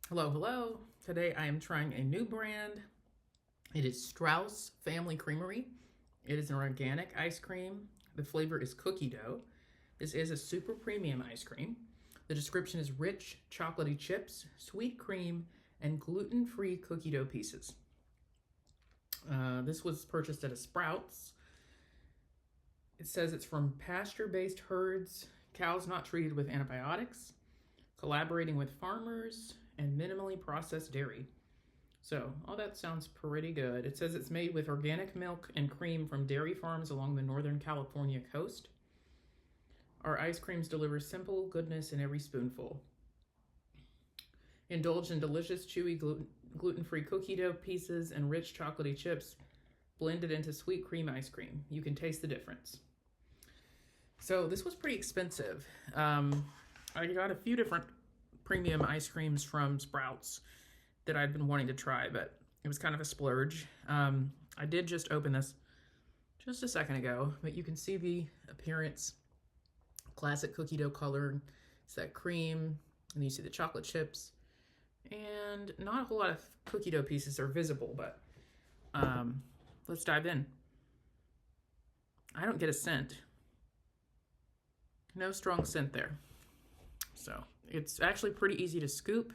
Hello, hello. Today I am trying a new brand. It is Straus Family Creamery. It is an organic ice cream. The flavor is cookie dough. This is a super premium ice cream. The description is rich chocolatey chips, sweet cream, and gluten-free cookie dough pieces. This was purchased at a Sprouts. It says it's from pasture-based herds, cows not treated with antibiotics, collaborating with farmers, and minimally processed dairy. So all that sounds pretty good. It says it's made with organic milk and cream from dairy farms along the Northern California coast. Our ice creams deliver simple goodness in every spoonful. Indulge in delicious, chewy, gluten-free cookie dough pieces and rich chocolatey chips blended into sweet cream ice cream. You can taste the difference. So this was pretty expensive. I got a few different premium ice creams from Sprouts that I'd been wanting to try, but it was kind of a splurge. I did just open this just a second ago, but you can see the appearance. Classic cookie dough color. It's that cream, and you see the chocolate chips. And not a whole lot of cookie dough pieces are visible, but let's dive in. I don't get a scent. No strong scent there. So it's actually pretty easy to scoop.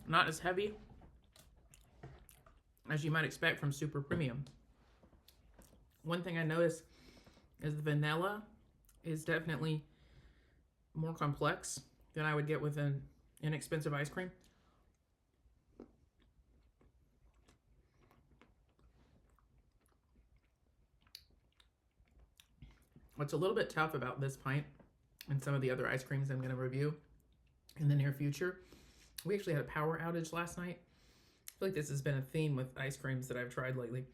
Not as heavy as you might expect from super premium. One thing I noticed is the vanilla is definitely more complex than I would get with an inexpensive ice cream. What's a little bit tough about this pint and some of the other ice creams I'm going to review in the near future, we actually had a power outage last night. I feel like this has been a theme with ice creams that I've tried lately.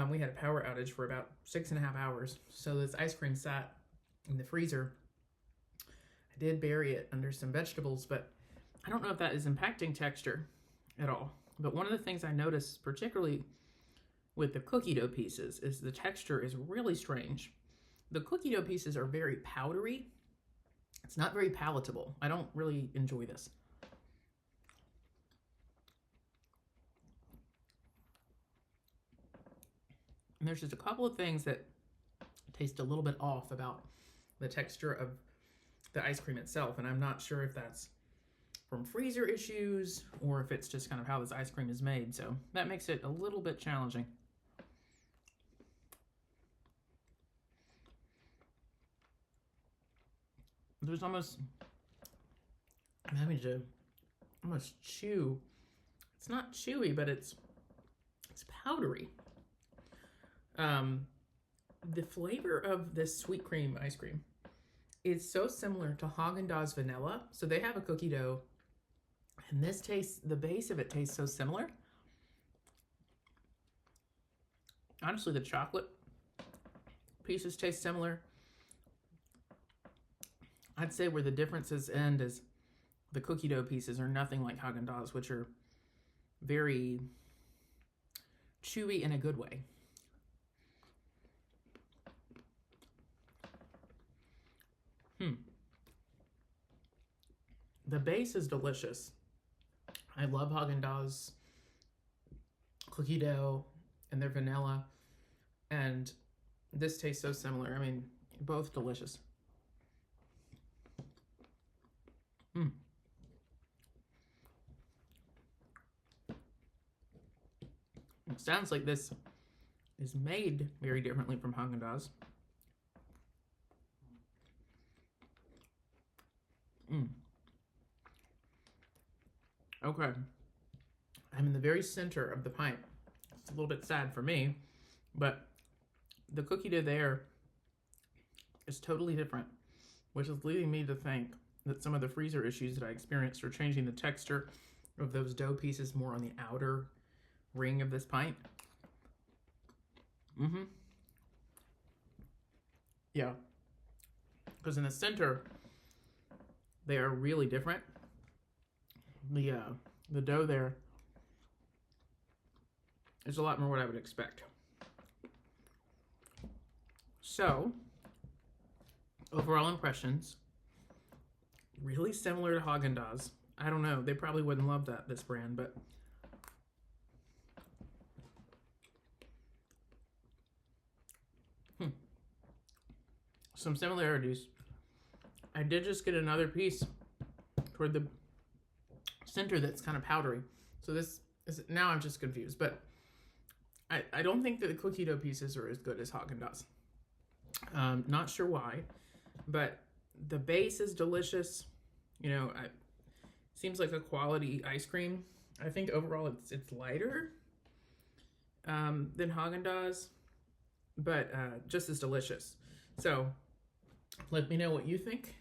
We had a power outage for about 6.5 hours. So this ice cream sat in the freezer. I did bury it under some vegetables, but I don't know if that is impacting texture at all. But one of the things I noticed, particularly with the cookie dough pieces, is the texture is really strange. The cookie dough pieces are very powdery. It's not very palatable. I don't really enjoy this. And there's just a couple of things that taste a little bit off about the texture of the ice cream itself, and I'm not sure if that's from freezer issues or if it's just kind of how this ice cream is made, so that makes it a little bit challenging. There's almost, I'm having to almost chew. It's not chewy, but it's powdery. The flavor of this sweet cream ice cream is so similar to Haagen-Dazs vanilla. So they have a cookie dough, and this tastes, the base of it tastes so similar. Honestly, the chocolate pieces taste similar. I'd say where the differences end is the cookie dough pieces are nothing like Haagen-Dazs, which are very chewy in a good way. The base is delicious. I love Haagen-Dazs cookie dough and their vanilla, and this tastes so similar. I mean, both delicious. It sounds like this is made very differently from Haagen-Dazs. Okay. I'm in the very center of the pint. It's a little bit sad for me, but the cookie dough there is totally different, which is leading me to think that some of the freezer issues that I experienced are changing the texture of those dough pieces more on the outer ring of this pint. Yeah. Because in the center, they are really different. The dough there is a lot more what I would expect. So, overall impressions, really similar to Haagen-Dazs. I don't know. They probably wouldn't love that, this brand, but some similarities. I did just get another piece toward the center that's kind of powdery. So this is, now I'm just confused, but I don't think that the cookie dough pieces are as good as Haagen-Dazs. Not sure why, but the base is delicious. You know, seems like a quality ice cream. I think overall it's lighter than Haagen-Dazs, but just as delicious. So let me know what you think.